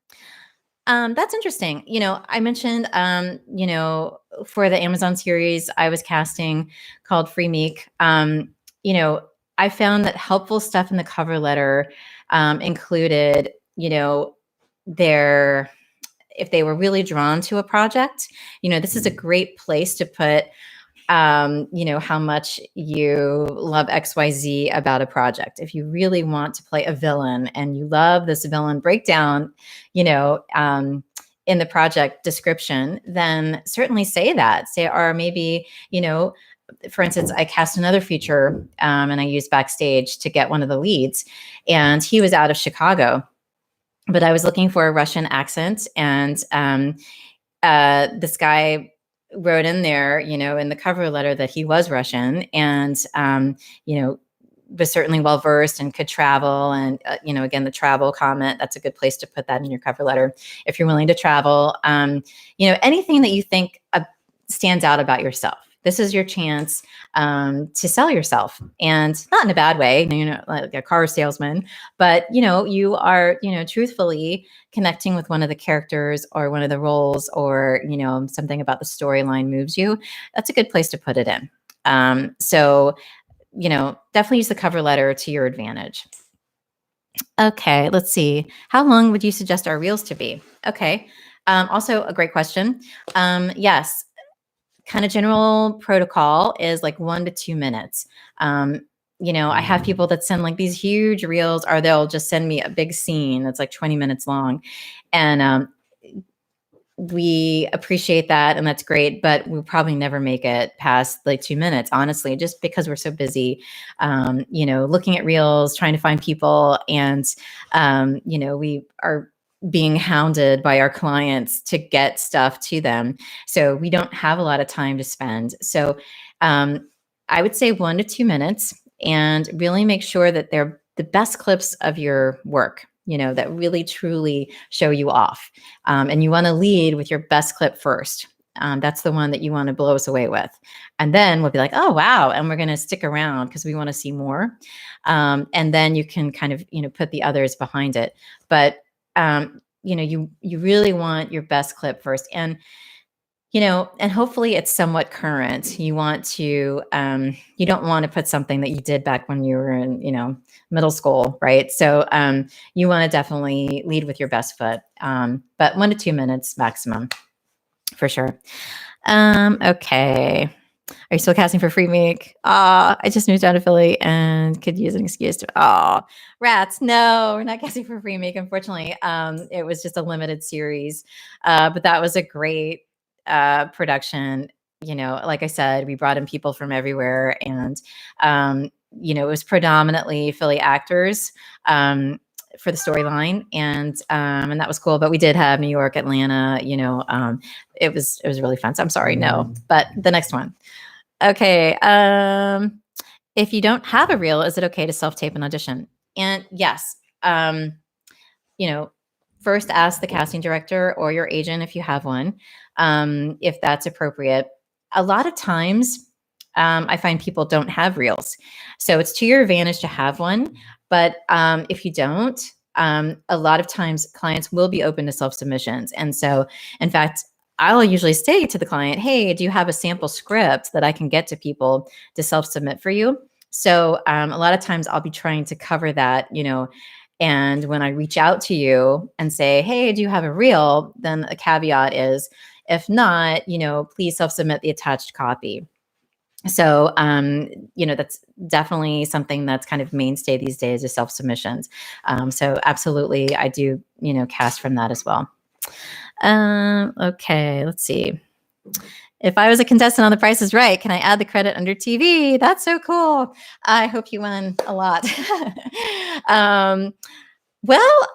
S1: That's interesting. I mentioned, for the Amazon series I was casting called Free Meek, you know, I found that helpful stuff in the cover letter included, their if they were really drawn to a project, this is a great place to put how much you love XYZ about a project. If you really want to play a villain and you love this villain breakdown, in the project description, then certainly say that. Or maybe, for instance, I cast another feature and I used Backstage to get one of the leads, and he was out of Chicago, but I was looking for a Russian accent, and this guy wrote in there, in the cover letter that he was Russian, and was certainly well versed and could travel. And again, the travel comment, that's a good place to put that in your cover letter if you're willing to travel. Anything that you think stands out about yourself. This is your chance to sell yourself, and not in a bad way, like a car salesman, but you are, truthfully connecting with one of the characters or one of the roles, or something about the storyline moves you. That's a good place to put it in. So definitely use the cover letter to your advantage. Okay, let's see. How long would you suggest our reels to be? Okay, also a great question. Yes. Kind of general protocol is like 1 to 2 minutes. I have people that send like these huge reels, or they'll just send me a big scene that's like 20 minutes long. And we appreciate that, and that's great, but we'll probably never make it past like 2 minutes, honestly, just because we're so busy, looking at reels, trying to find people. And, we are being hounded by our clients to get stuff to them. So we don't have a lot of time to spend. So I would say 1 to 2 minutes, and really make sure that they're the best clips of your work, that really truly show you off. And you want to lead with your best clip first. That's the one that you want to blow us away with. And then we'll be like, oh, wow. And we're going to stick around because we want to see more. And then you can kind of, put the others behind it. But you really want your best clip first, and and hopefully it's somewhat current. You want to, you don't want to put something that you did back when you were in, middle school, right? So you want to definitely lead with your best foot, but 1 to 2 minutes maximum, for sure. Okay. Are you still casting for Free Meek? I just moved down to Philly and could use an excuse to, rats. No, we're not casting for Free Meek, unfortunately. It was just a limited series. But that was a great production. Like I said, we brought in people from everywhere, and, it was predominantly Philly actors for the storyline, and that was cool. But we did have New York, Atlanta, it was really fun. So I'm sorry, no, but the next one. Okay. If you don't have a reel, is it okay to self-tape an audition? And yes, first ask the casting director or your agent, if you have one, if that's appropriate. A lot of times, I find people don't have reels. So it's to your advantage to have one. But if you don't, a lot of times clients will be open to self-submissions. And so, in fact, I'll usually say to the client, hey, do you have a sample script that I can get to people to self-submit for you? So a lot of times I'll be trying to cover that, and when I reach out to you and say, hey, do you have a reel? Then a caveat is, if not, please self-submit the attached copy. So, that's definitely something that's kind of mainstay these days, is self-submissions. So absolutely, I do, cast from that as well. Okay, let's see. If I was a contestant on The Price is Right, can I add the credit under TV? That's so cool. I hope you won a lot. Well,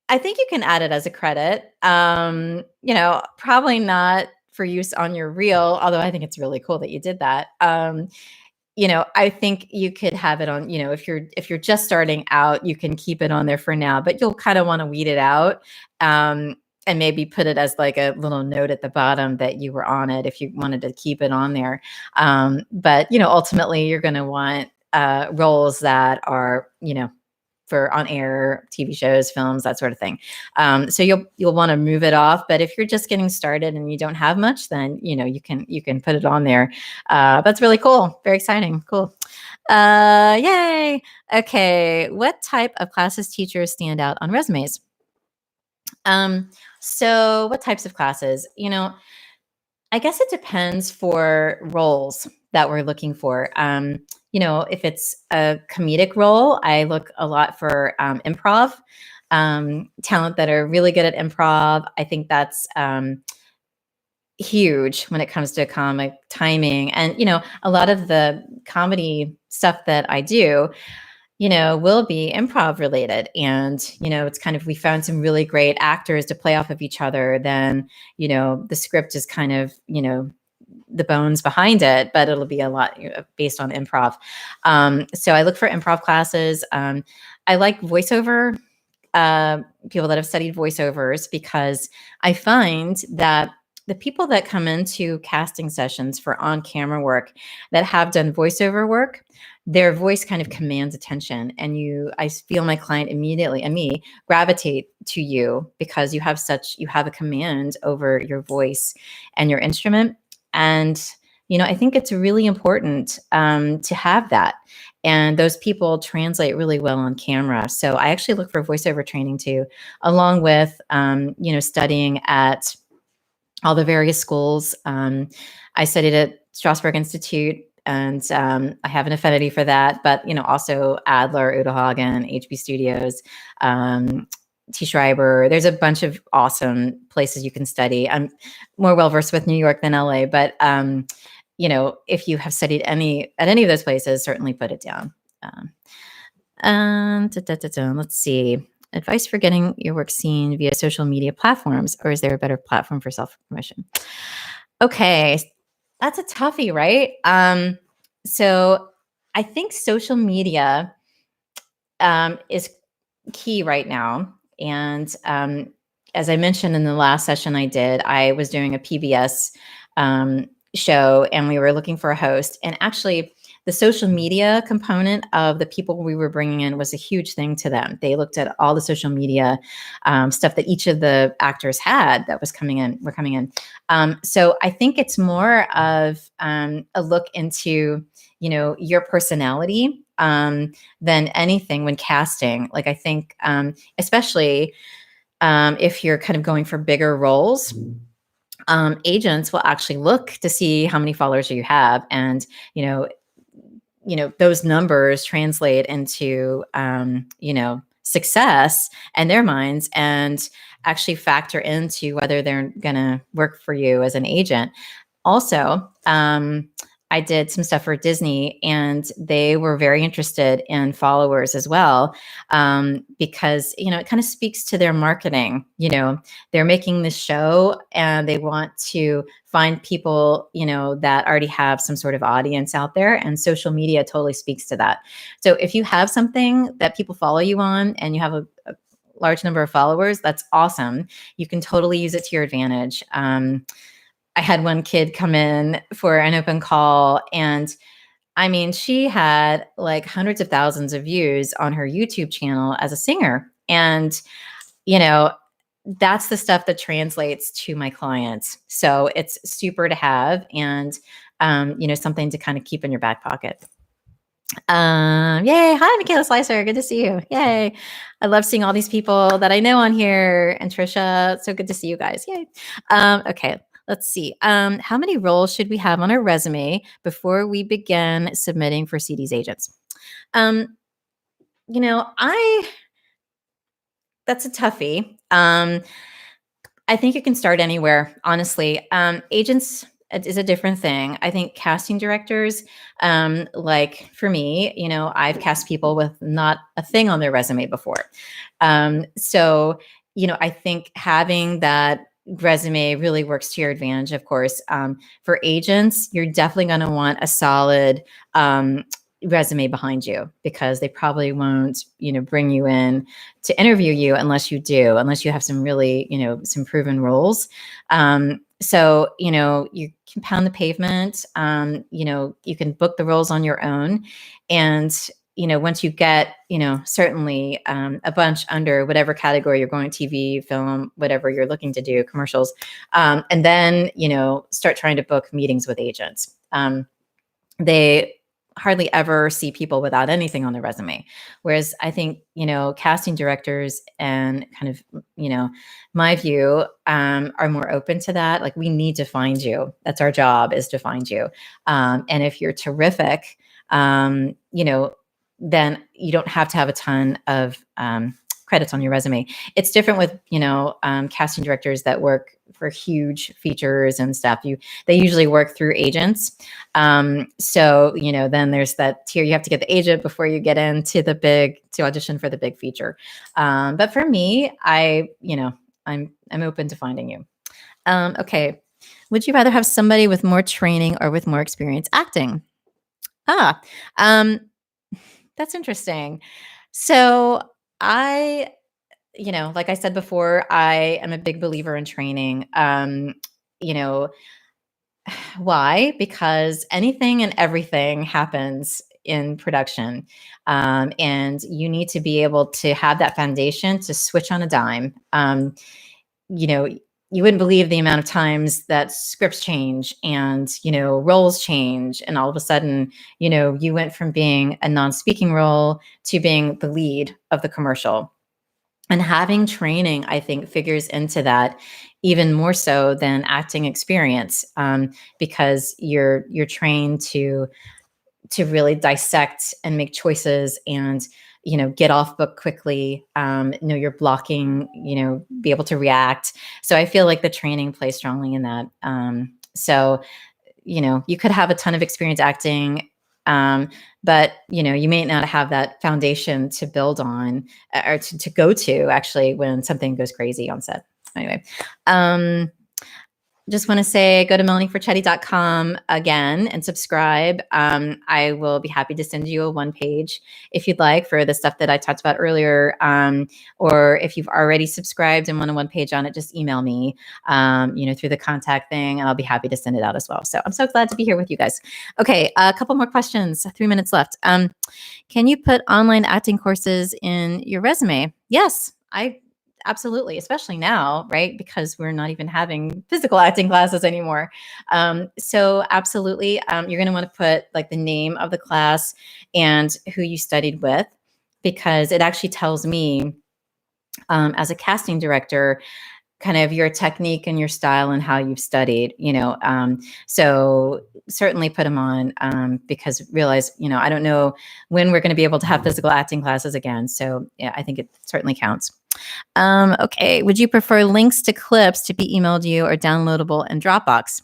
S1: I think you can add it as a credit. Probably not for use on your reel, although I think it's really cool that you did that. I think you could have it on, if you're just starting out, you can keep it on there for now, but you'll kind of want to weed it out. And maybe put it as like a little note at the bottom that you were on it if you wanted to keep it on there. But ultimately you're going to want roles that are, for on air TV shows, films, that sort of thing. So you'll want to move it off. But if you're just getting started and you don't have much, then you can put it on there. That's really cool. Very exciting. Cool. Yay. Okay. What type of classes teachers stand out on resumes? So what types of classes? I guess it depends for roles that we're looking for. If it's a comedic role, I look a lot for improv, talent that are really good at improv. I think that's huge when it comes to comic timing. And, a lot of the comedy stuff that I do, will be improv related. And, it's kind of, we found some really great actors to play off of each other. Then, the script is kind of, the bones behind it, but it'll be a lot based on improv. So I look for improv classes. I like voiceover, people that have studied voiceovers, because I find that the people that come into casting sessions for on-camera work that have done voiceover work, their voice kind of commands attention, and I feel my client immediately and me gravitate to you because you have a command over your voice and your instrument. And, I think it's really important to have that. And those people translate really well on camera. So I actually look for voiceover training too, along with, studying at all the various schools. I studied at Strasberg Institute, and I have an affinity for that. But also Adler, Uta Hagen, HB Studios, T. Schreiber. There's a bunch of awesome places you can study. I'm more well versed with New York than LA, but if you have studied at any of those places, certainly put it down. Let's see. Advice for getting your work seen via social media platforms, or is there a better platform for self-promotion? Okay, that's a toughie, right? So I think social media is key right now. And as I mentioned in the last session I was doing a PBS show, and we were looking for a host. And actually, the social media component of the people we were bringing in was a huge thing to them. They looked at all the social media stuff that each of the actors had that were coming in. So I think it's more of a look into, your personality than anything when casting. Like, I think, especially if you're kind of going for bigger roles, agents will actually look to see how many followers you have, and those numbers translate into success in their minds, and actually factor into whether they're gonna work for you as an agent. Also, I did some stuff for Disney, and they were very interested in followers as well, because, it kind of speaks to their marketing. They're making this show and they want to find people, that already have some sort of audience out there, and social media totally speaks to that. So if you have something that people follow you on and you have a large number of followers, that's awesome. You can totally use it to your advantage. I had one kid come in for an open call, and I mean, she had like hundreds of thousands of views on her YouTube channel as a singer. And, that's the stuff that translates to my clients. So it's super to have, and, something to kind of keep in your back pocket. Yay. Hi, Michaela Slicer. Good to see you. Yay. I love seeing all these people that I know on here. And Trisha, so good to see you guys. Yay. Okay. Let's see. How many roles should we have on our resume before we begin submitting for CD's agents? That's a toughie. I think you can start anywhere, honestly. Agents is a different thing. I think casting directors, like for me, I've cast people with not a thing on their resume before. So, I think having that resume really works to your advantage, of course. For agents, you're definitely going to want a solid resume behind you, because they probably won't, bring you in to interview you unless you have some really, some proven roles. So, you can pound the pavement. You can book the roles on your own. And, once you get, certainly a bunch under whatever category you're going, TV, film, whatever you're looking to do, commercials, and then, start trying to book meetings with agents. They hardly ever see people without anything on their resume. Whereas I think, casting directors and kind of, my view, are more open to that. Like, we need to find you. That's our job, is to find you. And if you're terrific, then you don't have to have a ton of credits on your resume. It's different with, casting directors that work for huge features and stuff. They usually work through agents. So, then there's that tier. You have to get the agent before you get into to audition for the big feature. But for me, I'm open to finding you. Okay. Would you rather have somebody with more training or with more experience acting? Ah, um, that's interesting. So I, like I said before, I am a big believer in training. You know, why? Because anything and everything happens in production. And you need to be able to have that foundation to switch on a dime. You know, you wouldn't believe the amount of times that scripts change and, roles change. And all of a sudden, you went from being a non-speaking role to being the lead of the commercial. And having training, I think, figures into that even more so than acting experience, because you're trained to really dissect and make choices and get off book quickly, know your blocking, be able to react. So I feel like the training plays strongly in that. So you could have a ton of experience acting, but you may not have that foundation to build on, or to go to, actually, when something goes crazy on set. Anyway, just want to say, go to melanieforchetti.com again and subscribe. I will be happy to send you a one page if you'd like, for the stuff that I talked about earlier. Or if you've already subscribed and want a one page on it, just email me, through the contact thing, and I'll be happy to send it out as well. So I'm so glad to be here with you guys. Okay, a couple more questions. 3 minutes left. Can you put online acting courses in your resume? Yes, I absolutely, especially now, right? Because we're not even having physical acting classes anymore. So absolutely, you're going to want to put like the name of the class and who you studied with, because it actually tells me, as a casting director, kind of your technique and your style and how you've studied, so certainly put them on, because realize, I don't know when we're going to be able to have physical acting classes again. So yeah, I think it certainly counts. Okay. Would you prefer links to clips to be emailed you or downloadable in Dropbox?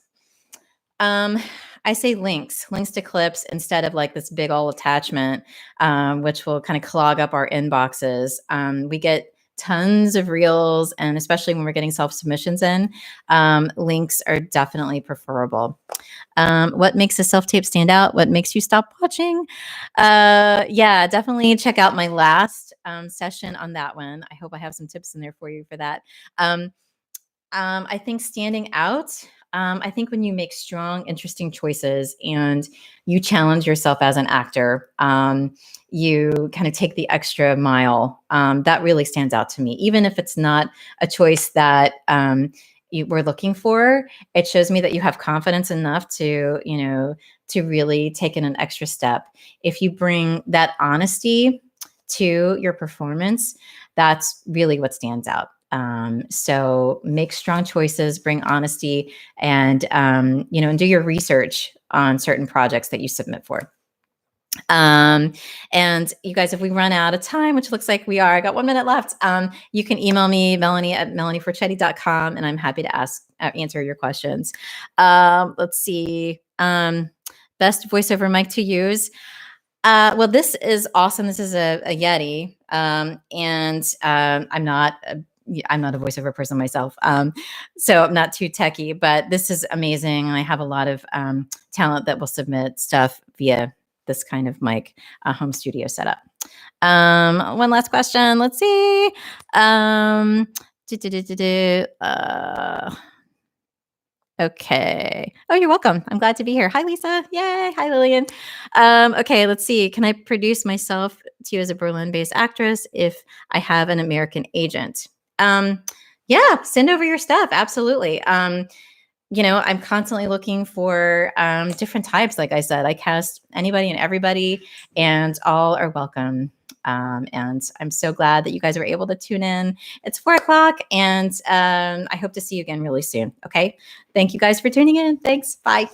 S1: I say links to clips instead of like this big old attachment, which will kind of clog up our inboxes. We get tons of reels, and especially when we're getting self-submissions in, links are definitely preferable. What makes a self-tape stand out? What makes you stop watching? Yeah, definitely check out my last session on that one. I hope I have some tips in there for you for that. I think standing out, I think when you make strong, interesting choices and you challenge yourself as an actor, you kind of take the extra mile. That really stands out to me. Even if it's not a choice that you were looking for, it shows me that you have confidence enough to really take in an extra step. If you bring that honesty to your performance, that's really what stands out. So make strong choices, bring honesty, and and do your research on certain projects that you submit for. And you guys, if we run out of time, which looks like we are, I got 1 minute left. You can email me, Melanie@melanieforchetti.com, and I'm happy to answer your questions. Let's see. Best voiceover mic to use. Well, this is awesome. This is a Yeti, and I'm not a voiceover person myself, so I'm not too techie. But this is amazing, and I have a lot of talent that will submit stuff via this kind of mic, home studio setup. One last question. Let's see. Okay. Oh, you're welcome. I'm glad to be here. Hi, Lisa. Yay. Hi, Lillian. Okay, let's see. Can I produce myself to you as a Berlin-based actress if I have an American agent? Yeah, send over your stuff. Absolutely. I'm constantly looking for different types. Like I said, I cast anybody and everybody, and all are welcome. And I'm so glad that you guys were able to tune in. It's 4 o'clock, and I hope to see you again really soon. Okay. Thank you guys for tuning in. Thanks. Bye.